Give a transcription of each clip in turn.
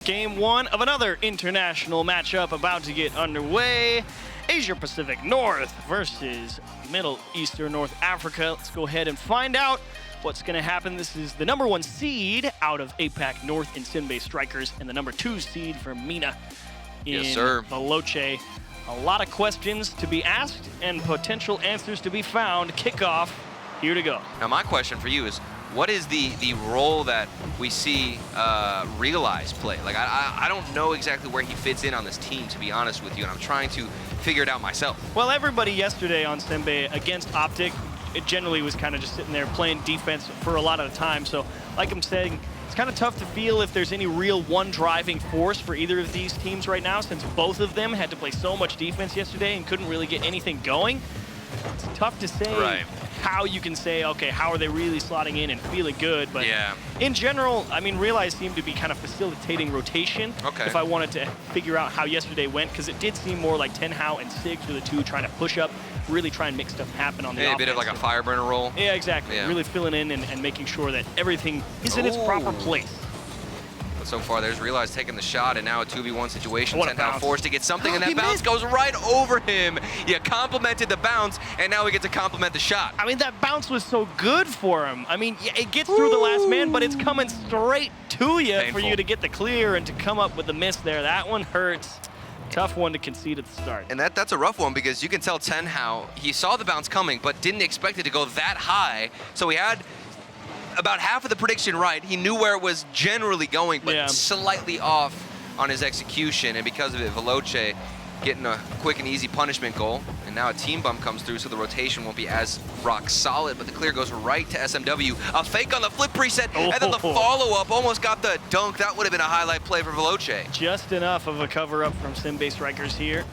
Game one of another international matchup about to get underway. Asia Pacific North versus Middle Eastern North Africa. Let's go ahead and find out what's going to happen. This is the #1 seed out of APAC North in Senbei Strikers and the #2 seed for Mina in Veloce. A lot of questions to be asked and potential answers to be found. Kickoff, here to go. Now my question for you is, what is the role that we see Realize play? Like, I don't know exactly where he fits in on this team, to be honest with you, and I'm trying to figure it out myself. Well, everybody yesterday on Senbei against Optic, it generally was kind of just sitting there playing defense for a lot of the time. So, like I'm saying, it's kind of tough to feel if there's any real one driving force for either of these teams right now, since both of them had to play so much defense yesterday and couldn't really get anything going. It's tough to say how you can say, okay, how are they really slotting in and feeling good? But in general, I mean, Realize seemed to be kind of facilitating rotation. If I wanted to figure out how yesterday went, because it did seem more like Tenhao and Sigs were the two trying to push up, really try and make stuff happen on the offense. A bit of like a fireburner role. Yeah, exactly. Really filling in and making sure that everything is in its proper place. But so far, there's Realize taking the shot, and now a 2v1 situation. Tenhao forced to get something, and that bounce goes right over him. You complimented the bounce, and now we get to compliment the shot. I mean, that bounce was so good for him. I mean, it gets through the last man, but it's coming straight to you for you to get the clear and to come up with the miss there. That one hurts. Tough one to concede at the start. And that's a rough one, because you can tell Tenhao, he saw the bounce coming, but didn't expect it to go that high. So he had about half of the prediction right. He knew where it was generally going, but slightly off on his execution. And because of it, Veloce getting a quick and easy punishment goal. And now a team bump comes through, so the rotation won't be as rock solid, but the clear goes right to SMW. A fake on the flip preset, and then the follow-up almost got the dunk. That would have been a highlight play for Veloce. Just enough of a cover-up from Senbei Strikers here.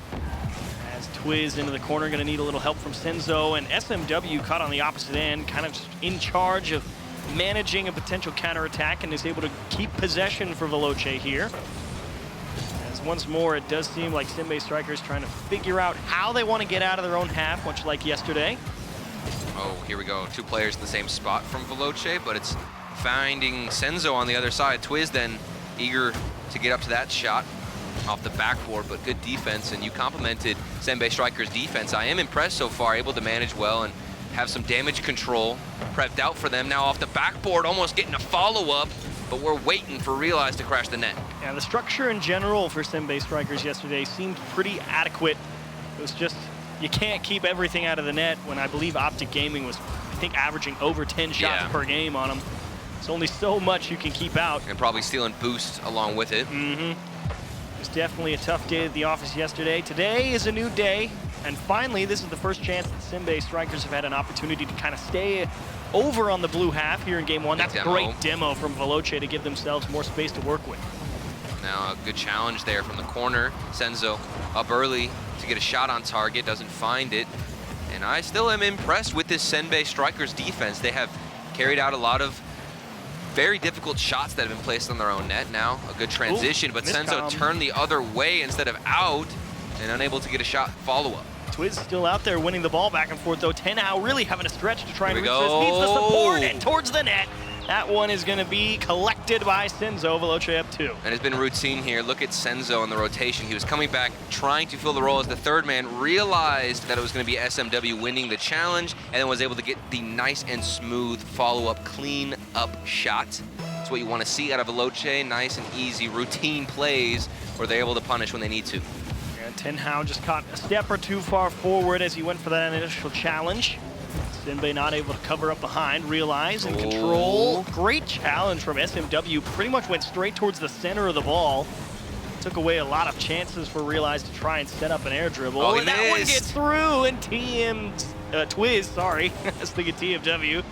As Twiz into the corner, gonna need a little help from Senzo, and SMW caught on the opposite end, kind of just in charge of managing a potential counterattack, and is able to keep possession for Veloce here. As once more, it does seem like Senbei Strikers trying to figure out how they want to get out of their own half, much like yesterday. Oh, here we go. Two players in the same spot from Veloce, but it's finding Senzo on the other side. Twiz then eager to get up to that shot off the backboard, but good defense, and you complimented Senbei Strikers' defense. I am impressed so far, able to manage well and have some damage control prepped out for them. Now off the backboard, almost getting a follow-up, but we're waiting for Realize to crash the net. Yeah, the structure in general for Senbei Strikers yesterday seemed pretty adequate. It was just, you can't keep everything out of the net when I believe Optic Gaming was, I think, averaging over 10 shots per game on them. It's only so much you can keep out. And probably stealing boosts along with it. It was definitely a tough day at the office yesterday. Today is a new day. And finally, this is the first chance that Senbei Strikers have had an opportunity to kind of stay over on the blue half here in game one. That's a great demo from Veloce to give themselves more space to work with. Now a good challenge there from the corner. Senzo up early to get a shot on target, doesn't find it. And I still am impressed with this Senbei Strikers defense. They have carried out a lot of very difficult shots that have been placed on their own net. Now a good transition, but Senzo turned the other way instead of out, and unable to get a shot follow-up. Twiz still out there winning the ball back and forth, though. Tenhao really having a stretch to try and reach this. Needs the support and towards the net. That one is going to be collected by Senzo. Veloce up 2. And it's been routine here. Look at Senzo in the rotation. He was coming back, trying to fill the role as the third man, realized that it was going to be SMW winning the challenge, and then was able to get the nice and smooth follow-up, clean-up shot. That's what you want to see out of Veloce. Nice and easy routine plays where they're able to punish when they need to. Tenhao just caught a step or two far forward as he went for that initial challenge. Senbei not able to cover up behind. Realize and control. Great challenge from SMW. Pretty much went straight towards the center of the ball. Took away a lot of chances for Realize to try and set up an air dribble. And that one gets through, and Twiz, sorry, I was thinking TFW.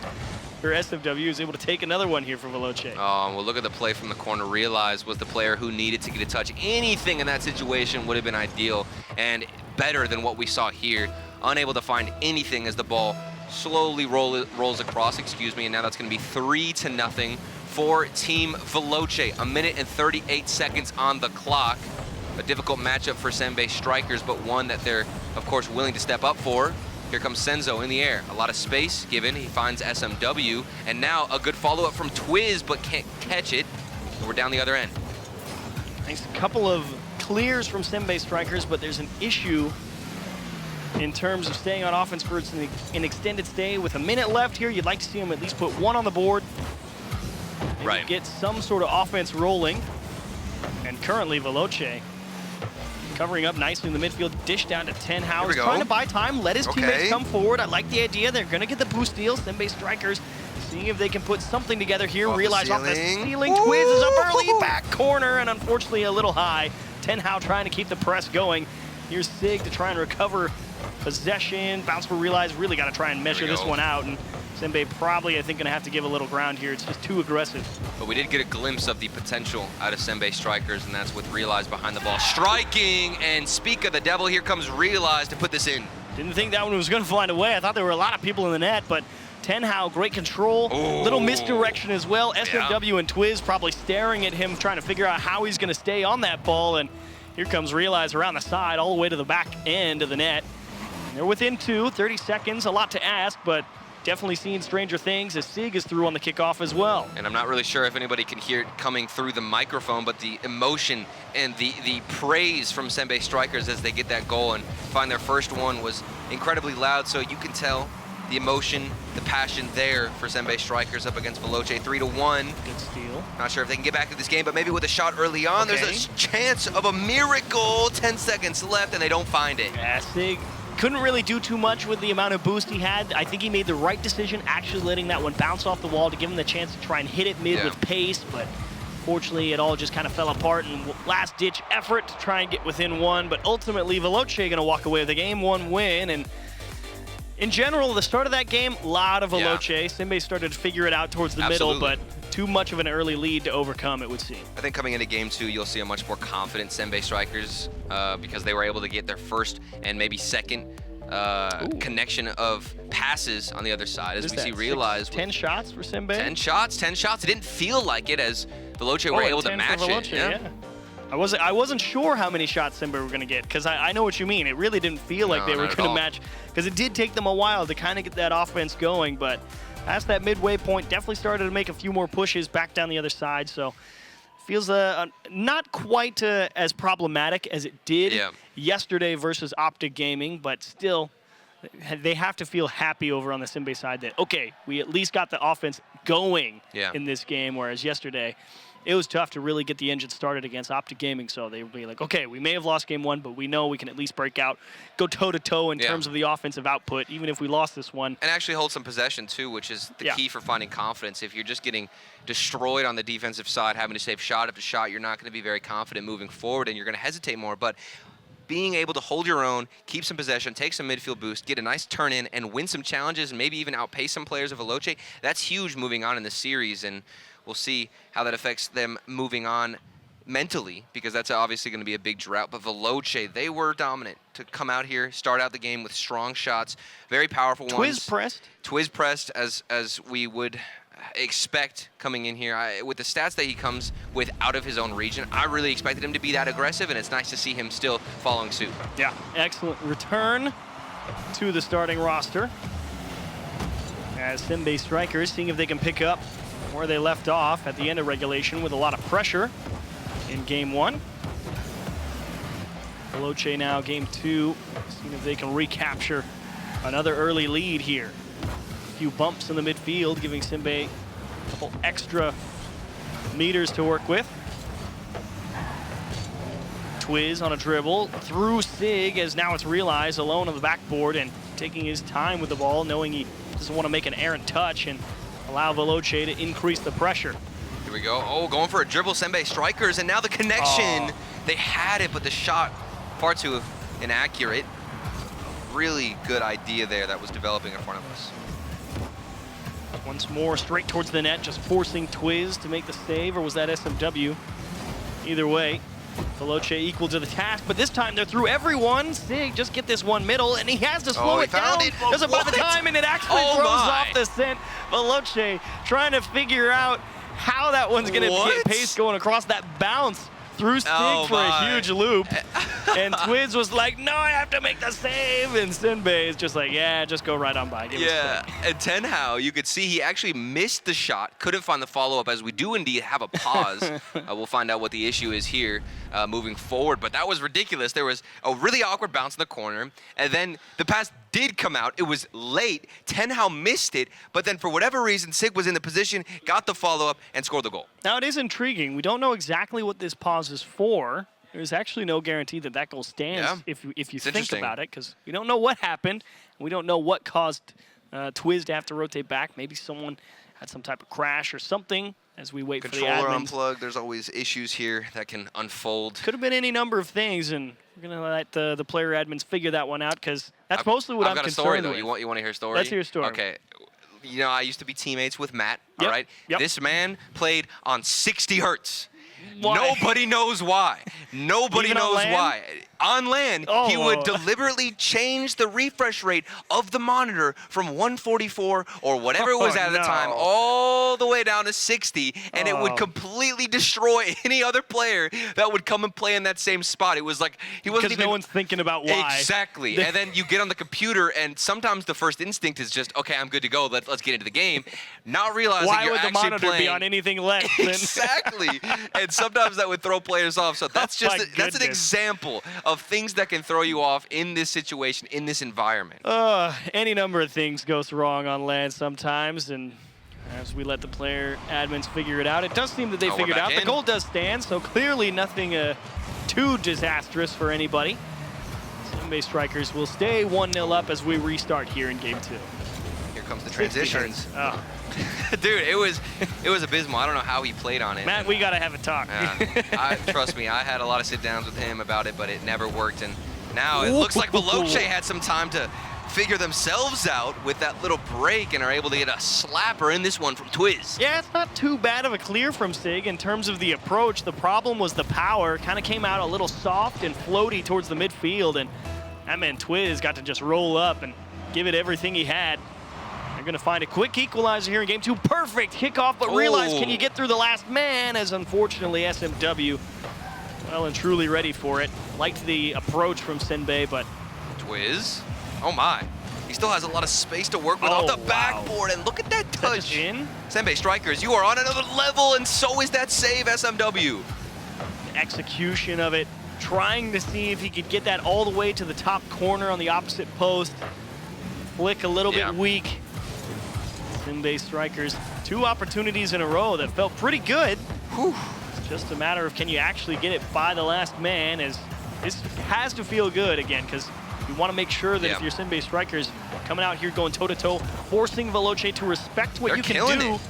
Or SMW is able to take another one here for Veloce. Oh, well, look at the play from the corner. Realize was the player who needed to get a touch. Anything in that situation would have been ideal and better than what we saw here. Unable to find anything as the ball slowly rolls across, and now that's going to be 3-0 for Team Veloce. 1 minute and 38 seconds on the clock. A difficult matchup for Senbei Strikers, but one that they're, of course, willing to step up for. Here comes Senzo in the air. A lot of space given. He finds SMW. And now a good follow-up from Twiz, but can't catch it. And we're down the other end. Nice couple of clears from Senbei strikers, but there's an issue in terms of staying on offense for an extended stay. With a minute left here, you'd like to see them at least put one on the board. Right. Get some sort of offense rolling. And currently, Veloce covering up nicely in the midfield, dish down to Tenhao. He's trying to buy time, let his teammates come forward. I like the idea. They're going to get the boost steal. Senbei strikers seeing if they can put something together here. Realize off the ceiling. Twiz is up early, back corner, and unfortunately a little high. Tenhao trying to keep the press going. Here's Sig to try and recover possession. Bounce for Realize. Really got to try and measure this one out. And Senbei probably, I think, going to have to give a little ground here. It's just too aggressive. But we did get a glimpse of the potential out of Senbei strikers, and that's with Realize behind the ball. Striking, and speak of the devil, here comes Realize to put this in. Didn't think that one was going to find a way. I thought there were a lot of people in the net, but Tenhao, great control. Little misdirection as well. SMW and Twiz probably staring at him, trying to figure out how he's going to stay on that ball. And here comes Realize around the side, all the way to the back end of the net. And they're within 30 seconds, a lot to ask, but definitely seen stranger things as Sig is through on the kickoff as well. And I'm not really sure if anybody can hear it coming through the microphone, but the emotion and the praise from Senbei strikers as they get that goal and find their first one was incredibly loud. So you can tell the emotion, the passion there for Senbei strikers up against Veloce. 3-1. Good steal. Not sure if they can get back to this game, but maybe with a shot early on, there's a chance of a miracle. 10 seconds left, and they don't find it. Yeah, Sig couldn't really do too much with the amount of boost he had. I think he made the right decision actually letting that one bounce off the wall to give him the chance to try and hit it mid with pace, but fortunately it all just kind of fell apart and last-ditch effort to try and get within one, but ultimately Veloce going to walk away with a Game 1 win. And in general, the start of that game, a lot of Veloce. Senbei started to figure it out towards the middle, but too much of an early lead to overcome, it would seem. I think coming into Game 2, you'll see a much more confident Senbei strikers because they were able to get their first and maybe second connection of passes on the other side. As we see Realize. 10 shots for Senbei? 10 shots. It didn't feel like it as Veloce were able to match Veloce, it. I wasn't sure how many shots Senbei were going to get, because I know what you mean. It really didn't feel like they were going to match, because it did take them a while to kind of get that offense going, but past that midway point, definitely started to make a few more pushes back down the other side, so feels not quite as problematic as it did yesterday versus Optic Gaming, but still, they have to feel happy over on the Senbei side that, okay, we at least got the offense going in this game, whereas yesterday, it was tough to really get the engine started against Optic Gaming, so they would be like, okay, we may have lost Game 1, but we know we can at least break out, go toe-to-toe in terms of the offensive output, even if we lost this one. And actually hold some possession, too, which is the key for finding confidence. If you're just getting destroyed on the defensive side, having to save shot after shot, you're not going to be very confident moving forward, and you're going to hesitate more. But being able to hold your own, keep some possession, take some midfield boost, get a nice turn in, and win some challenges, and maybe even outpace some players of Veloce, that's huge moving on in the series. And we'll see how that affects them moving on mentally, because that's obviously going to be a big drought. But Veloce, they were dominant to come out here, start out the game with strong shots, very powerful ones. Twiz pressed as we would expect coming in here. With the stats that he comes with out of his own region, I really expected him to be that aggressive, and it's nice to see him still following suit. Yeah, excellent return to the starting roster as Senbei strikers seeing if they can pick up where they left off at the end of regulation with a lot of pressure in Game 1. Veloce now Game 2, seeing if they can recapture another early lead here. A few bumps in the midfield, giving Senbei a couple extra meters to work with. Twiz on a dribble through Sig, as now it's Realize alone on the backboard and taking his time with the ball, knowing he doesn't want to make an errant touch and allow Veloce to increase the pressure. Here we go. Oh, going for a dribble, Senbei strikers, and now the connection. They had it, but the shot far too inaccurate. Really good idea there that was developing in front of us. Once more, straight towards the net, just forcing Twiz to make the save, or was that SMW? Either way, Veloce equal to the task, but this time they're through everyone. Sig just get this one middle, and he has to slow it down. Doesn't buy the time, and it actually throws off the scent. Veloce trying to figure out how that one's going to get pace going across that bounce threw Sig Oh, for a my. huge loop. And Twiz was like, no, I have to make the save. And Senbei is just like, yeah, just go right on by. Give Yeah, us and Tenhao, you could see he actually missed the shot, couldn't find the follow-up, as we do indeed have a pause. We'll find out what the issue is here moving forward, but that was ridiculous. There was a really awkward bounce in the corner, and then the pass did come out. It was late. Tenhao missed it, but then for whatever reason, Sig was in the position, got the follow-up, and scored the goal. Now, it is intriguing. We don't know exactly what this pause is for. There's actually no guarantee that that goal stands if you think about it, because we don't know what happened. We don't know what caused Twiz to have to rotate back. Maybe someone had some type of crash or something as we wait for the Controller admins. unplugged. There's always issues here that can unfold. Could have been any number of things, and we're going to let the player admins figure that one out, because that's mostly what I'm concerned I've got a story, though. with. You want to hear a story? Let's hear a story. Okay. You know, I used to be teammates with Matt, Yep, all right? yep. This man played on 60 hertz. Why? Nobody knows why. Nobody Even on knows LAN? why. On LAN, Oh, he would deliberately change the refresh rate of the monitor from 144 or whatever it was at the time no. all the way down to 60, and it would Oh. completely destroy any other player that would come and play in that same spot. It was like he wasn't Because even no one's thinking about why. Exactly. And then you get on the computer, and sometimes the first instinct is just, okay, I'm good to go. Let's get into the game. Not realizing Why you're would the actually monitor playing. be on anything less than... Exactly. And sometimes that would throw players off. So that's Oh my that's an goodness. example of things that can throw you off in this situation, in this environment. Any number of things goes wrong on LAN sometimes, and as we let the player admins figure it out, it does seem that they Oh, we're figured back out. The in. goal does stand, so clearly nothing too disastrous for anybody. Senbei Strikers will stay 1-0 up as we restart here in Game 2. Here comes the 60 transitions. hertz. Oh. Dude, it was abysmal. I don't know how he played on it. Matt, we got to have a talk. Trust me, I had a lot of sit-downs with him about it, but it never worked. And now it looks like Veloce had some time to figure themselves out with that little break and are able to get a slapper in this one from Twiz. Yeah, it's not too bad of a clear from Sig in terms of the approach. The problem was the power. Kind of came out a little soft and floaty towards the midfield, and that man Twiz got to just roll up and give it everything he had. They're going to find a quick equalizer here in Game 2. Perfect kickoff, but realize, can you get through the last man? As unfortunately SMW, well and truly ready for it. Liked the approach from Senbei, but Twiz. Oh my. He still has a lot of space to work with Oh, off the wow. backboard, and look at that is that just touch. in? Senbei Strikers, you are on another level, and so is that save, SMW. The execution of it, trying to see if he could get that all the way to the top corner on the opposite post. Flick a little bit weak. Senbei Strikers, 2 opportunities in a row that felt pretty good. Whew. It's just a matter of, can you actually get it by the last man, as this has to feel good again, because you want to make sure that if you're Senbei Strikers coming out here going toe-to-toe, forcing Veloce to respect what They're you can killing do. it.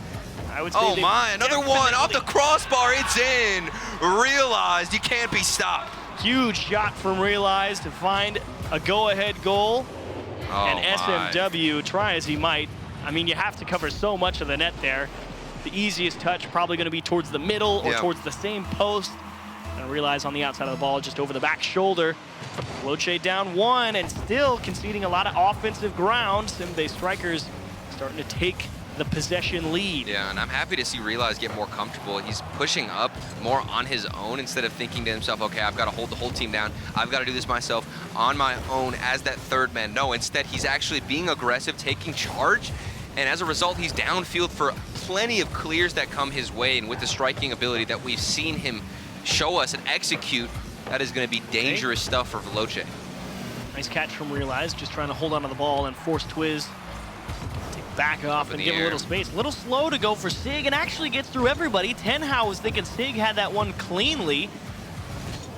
I would say Oh my, another one off the crossbar, it's in. Realized you can't be stopped. Huge shot from Realize to find a go-ahead goal. Oh And my. SMW, try as he might, I mean, you have to cover so much of the net there. The easiest touch probably going to be towards the middle or towards the same post. And Realize on the outside of the ball, just over the back shoulder. Veloce down 1 and still conceding a lot of offensive ground. Senbei Strikers starting to take the possession lead. Yeah, and I'm happy to see Realize get more comfortable. He's pushing up more on his own instead of thinking to himself, okay, I've got to hold the whole team down. I've got to do this myself on my own as that third man. No, instead he's actually being aggressive, taking charge, and as a result, he's downfield for plenty of clears that come his way, and with the striking ability that we've seen him show us and execute, that is going to be dangerous stuff for Veloce. Nice catch from Realize, just trying to hold onto the ball and force Twiz to back off and give a little space. A little slow to go for Sig, and actually gets through everybody. Tenhao was thinking Sig had that one cleanly.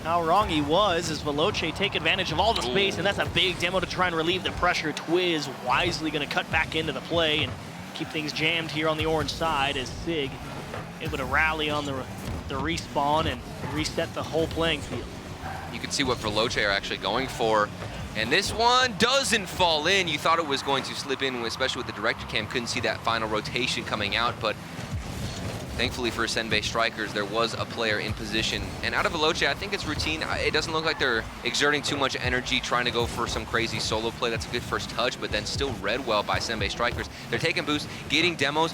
How wrong he was as Veloce take advantage of all the space, and that's a big demo to try and relieve the pressure. Twiz wisely going to cut back into the play and keep things jammed here on the orange side as Sig able to rally on the respawn and reset the whole playing field. You can see what Veloce are actually going for. And this one doesn't fall in. You thought it was going to slip in, especially with the director cam. Couldn't see that final rotation coming out, but Thankfully for Senbei Strikers, there was a player in position. And out of Veloce, I think it's routine. It doesn't look like they're exerting too much energy trying to go for some crazy solo play. That's a good first touch, but then still read well by Senbei Strikers. They're taking boosts, getting demos,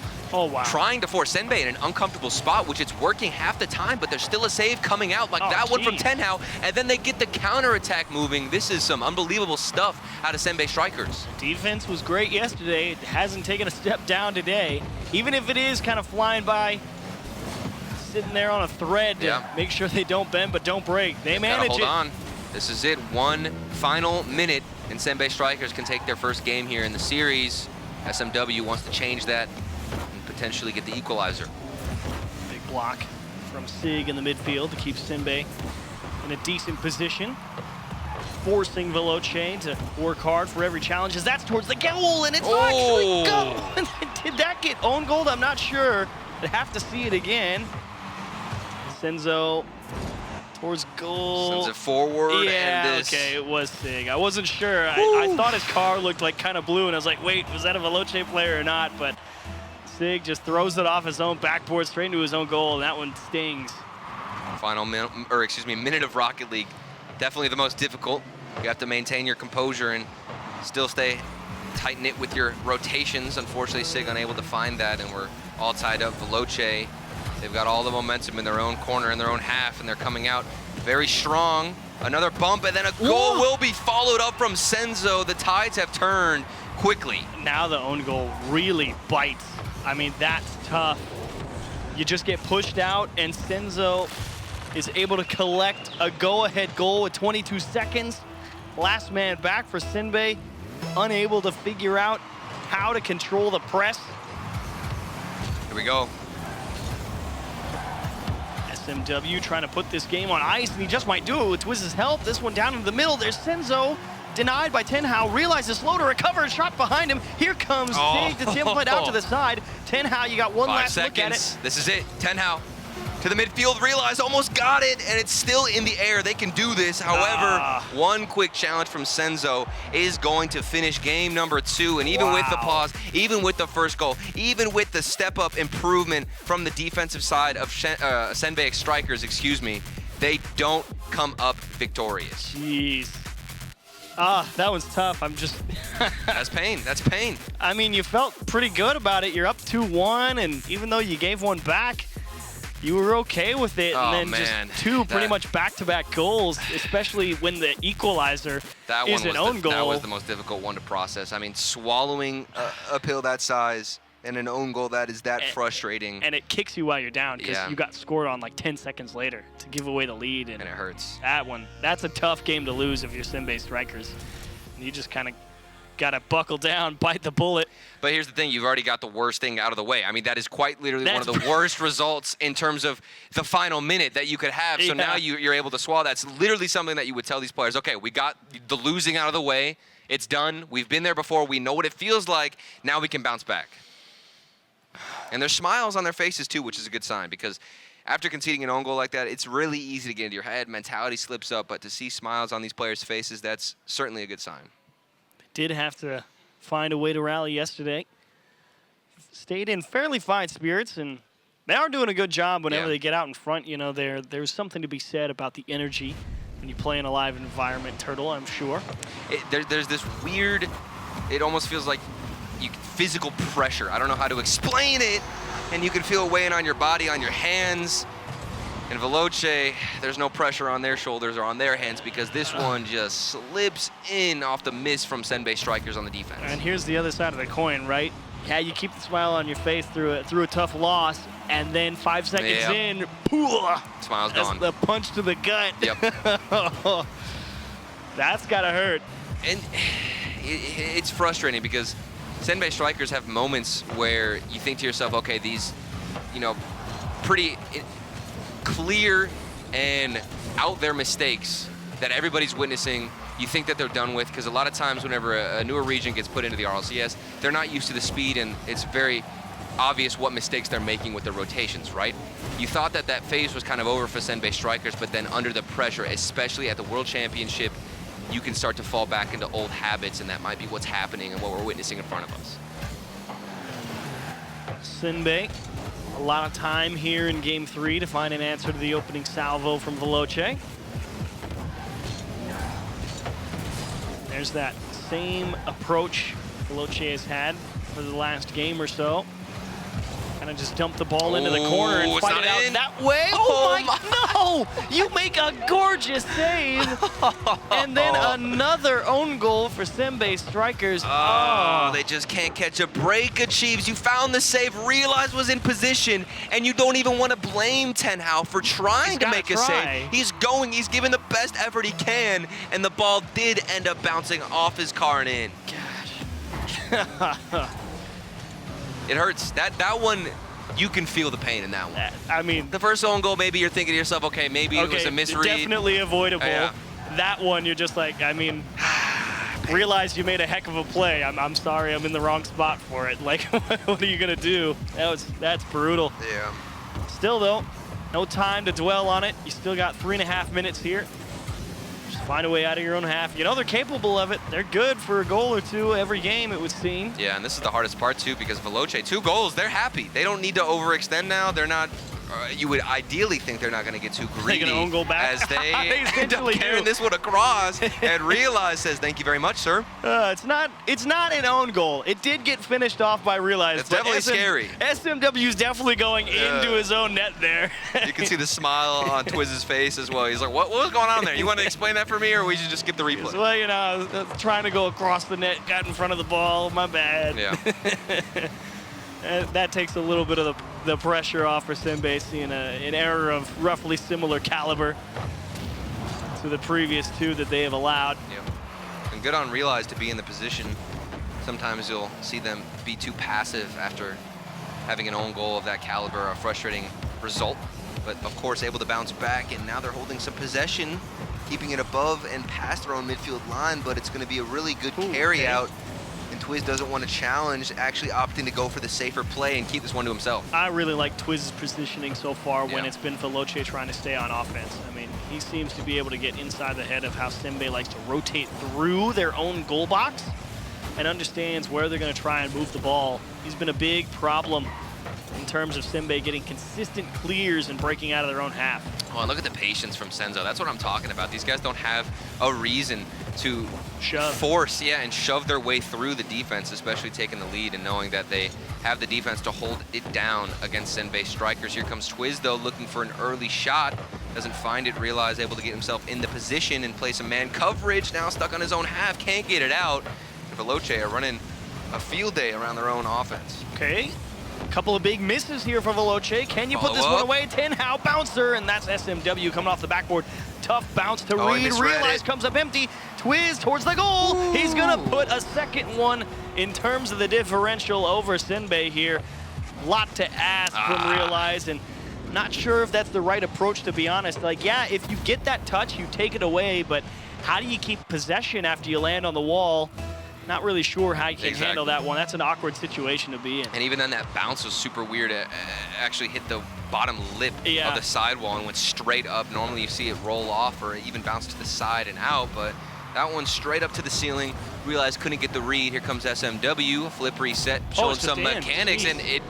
trying to force Senbei in an uncomfortable spot, which it's working half the time, but there's still a save coming out like that one from Tenhao, and then they get the counter-attack moving. This is some unbelievable stuff out of Senbei Strikers. Defense was great yesterday. It hasn't taken a step down today. Even if it is kind of flying by, sitting there on a thread to make sure they don't bend but don't break. They manage it. Hold on. This is it. One final minute, and Senbei Strikers can take their first game here in the series. SMW wants to change that and potentially get the equalizer. Big block from Sig in the midfield to keep Senbei in a decent position, forcing Veloce to work hard for every challenge, as that's towards the goal, and it's actually goal. Did that get own goal? I'm not sure. They have to see it again. Senzo towards goal. Sends it forward. Yeah, and this. Okay, it was Sig. I wasn't sure. I thought his car looked like kind of blue, and I was like, wait, was that a Veloce player or not? But Sig just throws it off his own backboard straight into his own goal, and that one stings. Final minute of Rocket League. Definitely the most difficult. You have to maintain your composure and still stay tight-knit with your rotations. Unfortunately, Sig unable to find that, and we're all tied up. Veloce, they've got all the momentum in their own corner, in their own half, and they're coming out very strong. Another bump, and then a goal will be followed up from Senzo. The tides have turned quickly. Now the own goal really bites. I mean, that's tough. You just get pushed out, and Senzo is able to collect a go-ahead goal with 22 seconds. Last man back for Senbei, unable to figure out how to control the press. Here we go. SMW trying to put this game on ice, and he just might do it with Twiz's help. This one down in the middle. There's Senzo, denied by Tenhao, realizes slow to recover, shot behind him. Here comes Sig to template out to the side. Tenhao, you got one last look at it. This is it. Tenhao to the midfield, realize, almost got it, and it's still in the air. They can do this. However, one quick challenge from Senzo is going to finish game number 2, and even with the pause, even with the first goal, even with the step-up improvement from the defensive side of Senbei Strikers, they don't come up victorious. Jeez. That one's tough. I'm just... That's pain. That's pain. I mean, you felt pretty good about it. You're up 2-1, and even though you gave one back, you were okay with it, and then just two pretty much back-to-back goals, especially when the equalizer is an own goal. That was the most difficult one to process. I mean, swallowing a pill that size and an own goal that is that frustrating. And it kicks you while you're down, because you got scored on like 10 seconds later to give away the lead. And it hurts. That's a tough game to lose if you're Senbei Strikers. You just kind of got to buckle down, bite the bullet. But here's the thing, you've already got the worst thing out of the way. I mean, that is quite literally one of the worst results in terms of the final minute that you could have. So now you're able to swallow. That's literally something that you would tell these players, okay, we got the losing out of the way. It's done. We've been there before. We know what it feels like. Now we can bounce back. And there's smiles on their faces too, which is a good sign, because after conceding an own goal like that, it's really easy to get into your head. Mentality slips up, but to see smiles on these players' faces, that's certainly a good sign. Did have to find a way to rally yesterday. Stayed in fairly fine spirits, and they are doing a good job whenever they get out in front. You know, there's something to be said about the energy when you play in a live environment, Turtle, I'm sure. There's this weird, it almost feels like physical pressure. I don't know how to explain it, and you can feel it weighing on your body, on your hands. And Veloce, there's no pressure on their shoulders or on their hands, because this one just slips in off the miss from Senbei Strikers on the defense. And here's the other side of the coin, right? Yeah, you keep the smile on your face through a tough loss, and then 5 seconds in, smile's gone. The punch to the gut. Yep. That's gotta hurt. And it's frustrating, because Senbei Strikers have moments where you think to yourself, okay, these, pretty clear and out there mistakes that everybody's witnessing, you think that they're done with, because a lot of times whenever a newer region gets put into the RLCS, they're not used to the speed, and it's very obvious what mistakes they're making with their rotations, right? You thought that phase was kind of over for Senbei Strikers, but then under the pressure, especially at the World Championship, you can start to fall back into old habits, and that might be what's happening and what we're witnessing in front of us. Senbei A lot of time here in game 3 to find an answer to the opening salvo from Veloce. There's that same approach Veloce has had for the last game or so. Kind of just dump the ball into the corner and fight it out that way. Oh my, no! You make a gorgeous save. And then another own goal for Senbei Strikers. Oh, they just can't catch a break, Achieves. You found the save, realized was in position, and you don't even want to blame Tenhao for trying to make a save. He's going, he's giving the best effort he can, and the ball did end up bouncing off his car and in. Gosh. It hurts. That one, you can feel the pain in that one. I mean, the first own goal, maybe you're thinking to yourself, okay, maybe it was a misread. Definitely avoidable. Yeah. That one, you're just like, I mean, realize you made a heck of a play. I'm sorry, I'm in the wrong spot for it. Like, what are you gonna do? That's brutal. Yeah. Still though, no time to dwell on it. You still got 3.5 minutes here. Just find a way out of your own half. You know they're capable of it. They're good for a goal or two every game, it would seem. Yeah, and this is the hardest part too, because Veloce, 2 goals, they're happy. They don't need to overextend now. They're not, you would ideally think they're not going to get too greedy own goal back. as they end up carrying this one across and Realize says, thank you very much, sir. It's not an own goal. It did get finished off by Realize. It's definitely scary. SMW's definitely going into his own net there. You can see the smile on Twizz's face as well. He's like, what was going on there? You want to explain that for me, or we should just skip the replay? Well, you know, I was trying to go across the net, got in front of the ball, my bad. Yeah. That takes a little bit of the pressure off for Senbei, seeing an error of roughly similar caliber to the previous 2 that they have allowed. Yeah. And good on Realize to be in the position. Sometimes you'll see them be too passive after having an own goal of that caliber, a frustrating result. But of course, able to bounce back, and now they're holding some possession, keeping it above and past their own midfield line, but it's going to be a really good carry out. And Twizz doesn't want to challenge, actually opting to go for the safer play and keep this one to himself. I really like Twizz's positioning so far when it's been Veloce trying to stay on offense. I mean, he seems to be able to get inside the head of how Senbei likes to rotate through their own goal box and understands where they're going to try and move the ball. He's been a big problem in terms of Senbei getting consistent clears and breaking out of their own half. Oh, and look at the patience from Senzo. That's what I'm talking about. These guys don't have a reason to force, and shove their way through the defense, especially taking the lead and knowing that they have the defense to hold it down against Senbei Strikers. Here comes Twizz, though, looking for an early shot. Doesn't find it, Realize able to get himself in the position and play some man coverage. Now stuck on his own half, can't get it out. And Veloce are running a field day around their own offense. Okay. A couple of big misses here for Veloce. Can you put this one away? Tenhao bouncer, and that's SMW coming off the backboard. Tough bounce to read. Realize comes up empty. Twizz towards the goal. Ooh. He's gonna put a second one in terms of the differential over Senbei here. A lot to ask from Realize, and not sure if that's the right approach, to be honest. Like, yeah, if you get that touch, you take it away, but how do you keep possession after you land on the wall? Not really sure how you can handle that one. That's an awkward situation to be in. And even then, that bounce was super weird. It actually hit the bottom lip of the sidewall and went straight up. Normally you see it roll off or even bounce to the side and out, but that one straight up to the ceiling. Realized couldn't get the read. Here comes SMW, flip reset, showing some mechanics, and it,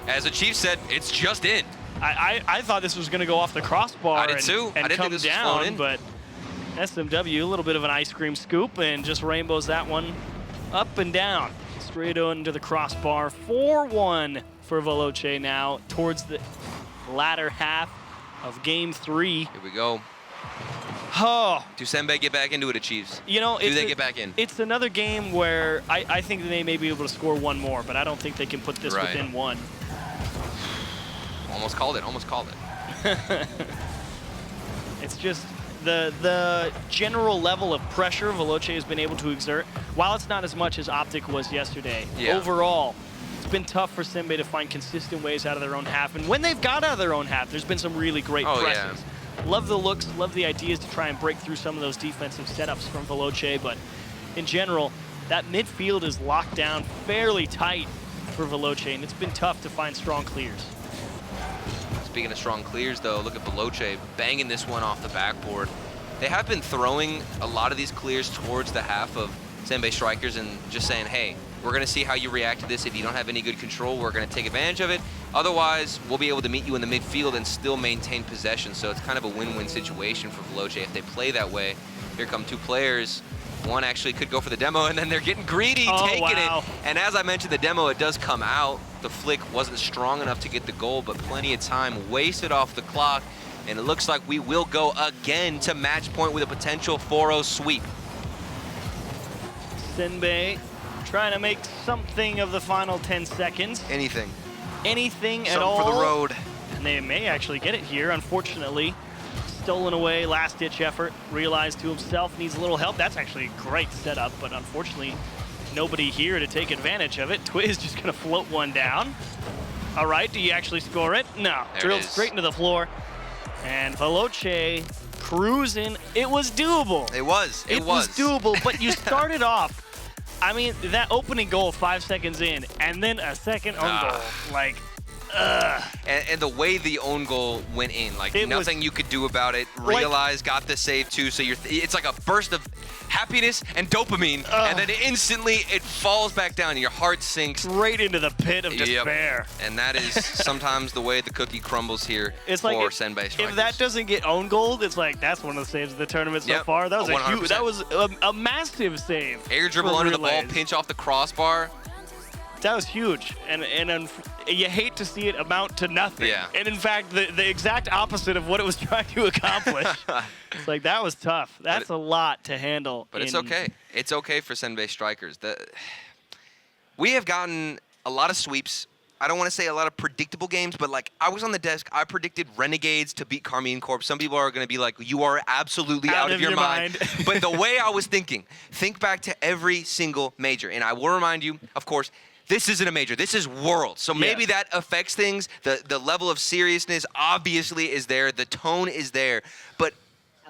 as the Chief said, it's just in. I thought this was going to go off the crossbar I did too. and come down, but SMW, a little bit of an ice cream scoop, and just rainbows that one up and down, straight into the crossbar. 4-1 for Veloce now towards the latter half of game 3. Here we go. Oh. Do Senbei get back into it, Chiefs? You know, do they get back in? It's another game where I think they may be able to score one more, but I don't think they can put this within one. Almost called it, almost called it. It's just the general level of pressure Veloce has been able to exert, while it's not as much as Optic was yesterday. Overall, it's been tough for Senbei to find consistent ways out of their own half. And when they've got out of their own half, there's been some really great presses. Love the looks, love the ideas to try and break through some of those defensive setups from Veloce, but in general, that midfield is locked down fairly tight for Veloce, and it's been tough to find strong clears. Speaking of strong clears, though, look at Veloce banging this one off the backboard. They have been throwing a lot of these clears towards the half of Senbei Strikers and just saying, hey, We're going to see how you react to this. If you don't have any good control, we're going to take advantage of it. Otherwise, we'll be able to meet you in the midfield and still maintain possession. So it's kind of a win-win situation for Veloce if they play that way. Here come two players. One actually could go for the demo, and then they're getting greedy, taking it. And as I mentioned, the demo, it does come out. The flick wasn't strong enough to get the goal, but plenty of time wasted off the clock. And it looks like we will go again to match point with a potential 4-0 sweep. Senbei trying to make something of the final 10 seconds. Anything. Anything at all. Something for the road. And they may actually get it here, unfortunately. Stolen away, last-ditch effort. Realized to himself needs a little help. That's actually a great setup, but unfortunately, nobody here to take advantage of it. Twiz just gonna float one down. All right, do you actually score it? No, drilled straight into the floor. And Veloce cruising. It was doable. It was. It was doable, but you started off. I mean, that opening goal 5 seconds in, and then a second own goal. Like, And the way the own goal went in, like nothing you could do about it. Realize, got the save too, so it's like a burst of happiness and dopamine, and then instantly it falls back down and your heart sinks. Right into the pit of despair. And that is sometimes the way the cookie crumbles here it's for like Senbei Strikers. If that doesn't get own goal, it's like that's one of the saves of the tournament so far. That was a huge, that was a massive save. Air dribble under the ball, pinch off the crossbar. That was huge, and you hate to see it amount to nothing. Yeah. And in fact, the exact opposite of what it was trying to accomplish. It's like, that was tough. That's a lot to handle. But it's okay. It's okay for Senbei Strikers. We have gotten a lot of sweeps. I don't want to say a lot of predictable games, but like I was on the desk, I predicted Renegades to beat Carmine Corp. Some people are going to be like, you are absolutely out of your mind. But the way I was thinking, think back to every single major. And I will remind you, of course, this isn't a major. This is Worlds. So maybe that affects things. The level of seriousness obviously is there. The tone is there. But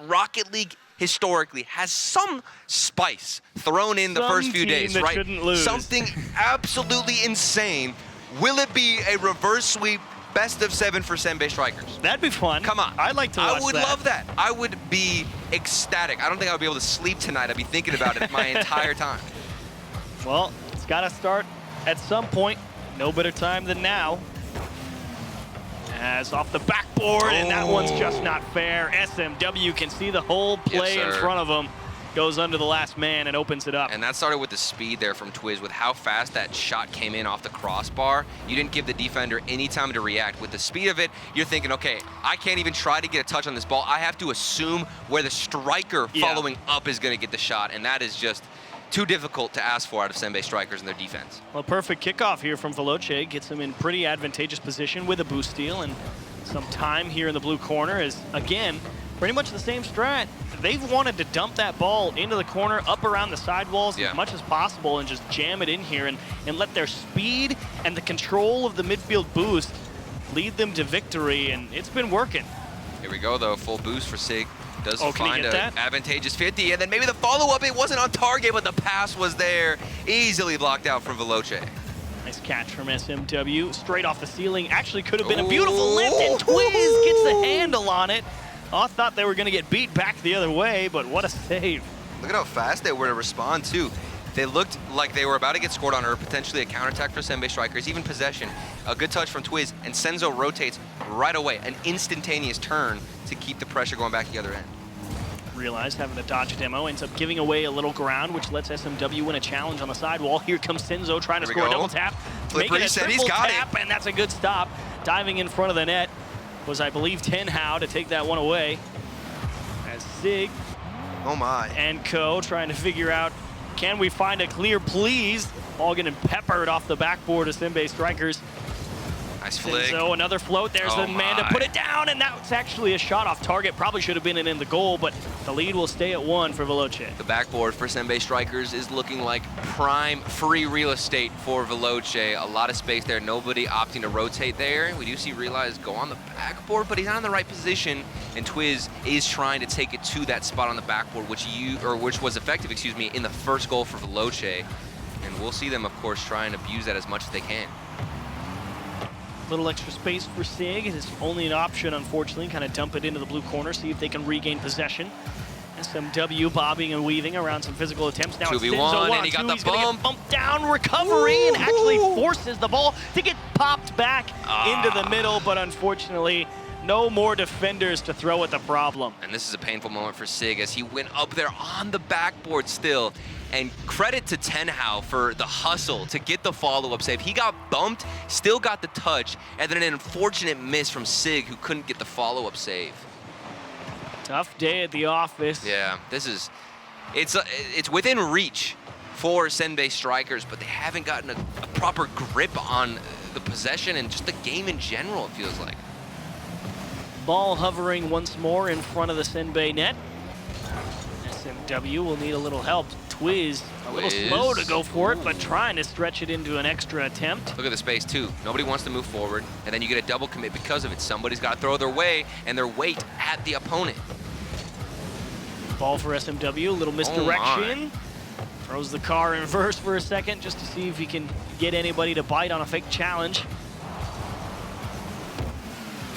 Rocket League historically has some spice thrown in the first few days, that right? Shouldn't lose. Something absolutely insane. Will it be a reverse sweep, best of 7 for Senbei Strikers? That'd be fun. Come on. I'd like to watch that. I would love that. I would be ecstatic. I don't think I would be able to sleep tonight. I'd be thinking about it my entire time. Well, it's got to start at some point. No better time than now. As off the backboard, and that one's just not fair. SMW can see the whole play in front of them. Goes under the last man and opens it up. And that started with the speed there from Twiz, with how fast that shot came in off the crossbar. You didn't give the defender any time to react. With the speed of it, you're thinking, okay, I can't even try to get a touch on this ball. I have to assume where the striker following up is going to get the shot, and that is just too difficult to ask for out of Senbei Strikers and their defense. Well, perfect kickoff here from Veloce. Gets him in pretty advantageous position with a boost steal, and some time here in the blue corner is, again, pretty much the same strat. They've wanted to dump that ball into the corner, up around the sidewalls as much as possible, and just jam it in here and let their speed and the control of the midfield boost lead them to victory, and it's been working. Here we go, though. Full boost for Sig. Does find an advantageous 50, and then maybe the follow-up, it wasn't on target, but the pass was there. Easily blocked out from Veloce. Nice catch from SMW. Straight off the ceiling. Actually could have been a beautiful lift, and Twiz gets the handle on it. I thought they were going to get beat back the other way, but what a save. Look at how fast they were to respond, too. They looked like they were about to get scored on, or potentially a counterattack for Senbei Strikers, even possession. A good touch from Twiz, and Senzo rotates right away. An instantaneous turn to keep the pressure going back the other end. Realize having a dodge demo ends up giving away a little ground, which lets SMW win a challenge on the sidewall. Here comes Senzo trying to score a double tap. Making a triple tap, and that's a good stop. Diving in front of the net was, I believe, Tenhao to take that one away. As Sig and Co trying to figure out, can we find a clear please? All getting peppered off the backboard of Senbei Strikers. Nice flick. So another float. There's the man to put it down, and that's actually a shot off target. Probably should have been in the goal, but the lead will stay at 1 for Veloce. The backboard for Senbei Strikers is looking like prime free real estate for Veloce. A lot of space there. Nobody opting to rotate there. We do see Realize go on the backboard, but he's not in the right position. And Twiz is trying to take it to that spot on the backboard, which was effective, excuse me, in the first goal for Veloce. And we'll see them, of course, try and abuse that as much as they can. Little extra space for Sig. It's only an option, unfortunately. Kind of dump it into the blue corner, see if they can regain possession. SMW bobbing and weaving around some physical attempts. Now 2v1, it's Senzo and he got the He's gonna bump. get bumped down, recovery, and actually forces the ball to get popped back into the middle, but unfortunately, no more defenders to throw at the problem. And this is a painful moment for Sig as he went up there on the backboard still. And credit to Tenhao for the hustle to get the follow-up save. He got bumped, still got the touch, and then an unfortunate miss from Sig who couldn't get the follow-up save. Tough day at the office. Yeah, this is, it's within reach for Senbei strikers, but they haven't gotten a proper grip on the possession and just the game in general, it feels like. Ball hovering once more in front of the Senbei net. SMW will need a little help. Twiz, a little slow to go for it, but trying to stretch it into an extra attempt. Look at the space too. Nobody wants to move forward, and then you get a double commit because of it. Somebody's got to throw their way and their weight at the opponent. Ball for SMW, a little misdirection. Throws the car in reverse for a second just to see if he can get anybody to bite on a fake challenge.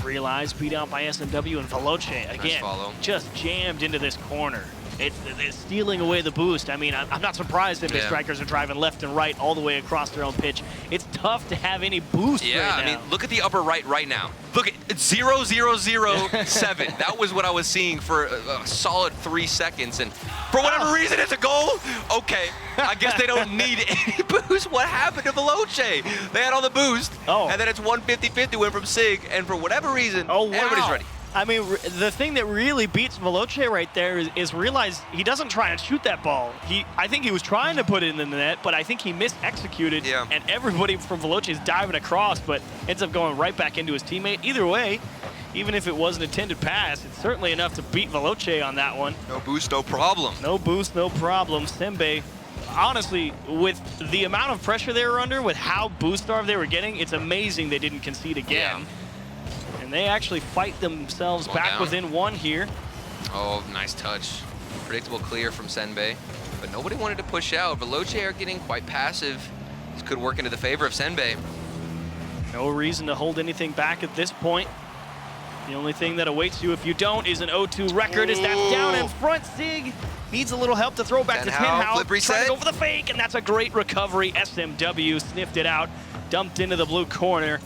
Realize beat out by SMW, and Veloce again just jammed into this corner. It's stealing away the boost. I mean, I'm not surprised that the strikers are driving left and right all the way across their own pitch. It's tough to have any boost right now. I mean, look at the upper right now. Look at 0007. That was what I was seeing for a solid 3 seconds. And for whatever reason, it's a goal. Okay, I guess they don't need any boost. What happened to Veloce? They had all the boost. And then it's 150-50 win from Sig. And for whatever reason, everybody's ready. I mean, the thing that really beats Veloce right there is realize he doesn't try and shoot that ball. I think he was trying to put it in the net, but I think he mis-executed, and everybody from Veloce is diving across, but ends up going right back into his teammate. Either way, even if it was an intended pass, it's certainly enough to beat Veloce on that one. No boost, no problem. No boost, no problem. Senbei, honestly, with the amount of pressure they were under, with how boost-starved they were getting, it's amazing they didn't concede again. And they actually fight themselves back within one here. Oh, nice touch. Predictable clear from Senbei. But nobody wanted to push out. Veloce are getting quite passive. This could work into the favor of Senbei. No reason to hold anything back at this point. The only thing that awaits you if you don't is an 0-2 record. As that's down in front. Sig needs a little help to throw back to Tenhao. Flip reset. Trying to go for the fake, and that's a great recovery. SMW sniffed it out, dumped into the blue corner.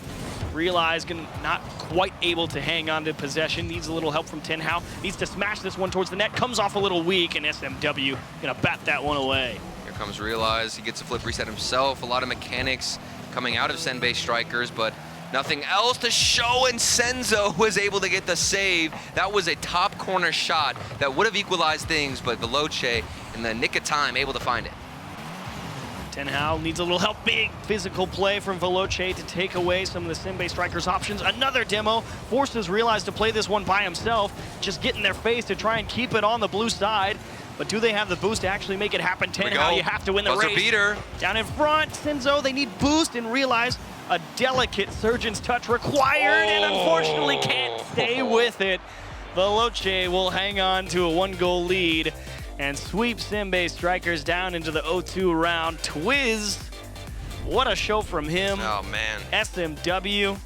Realize not quite able to hang on to possession. Needs a little help from Tenhao. Needs to smash this one towards the net. Comes off a little weak, and SMW gonna bat that one away. Here comes Realize. He gets a flip reset himself. A lot of mechanics coming out of Senbei strikers, but nothing else to show, and Senzo was able to get the save. That was a top corner shot that would have equalized things, but Veloce, in the nick of time, able to find it. Tenhao needs a little help. Big physical play from Veloce to take away some of the Senbei strikers' options. Another demo forces Realize to play this one by himself, just get in their face to try and keep it on the blue side. But do they have the boost to actually make it happen? Tenhao, you have to win the race. Beater. Down in front, Senzo, they need boost, and Realize a delicate surgeon's touch required, and unfortunately can't stay with it. Veloce will hang on to a 1-goal lead and sweep Senbei strikers down into the 0-2 round. Twiz, what a show from him. Oh, man. SMW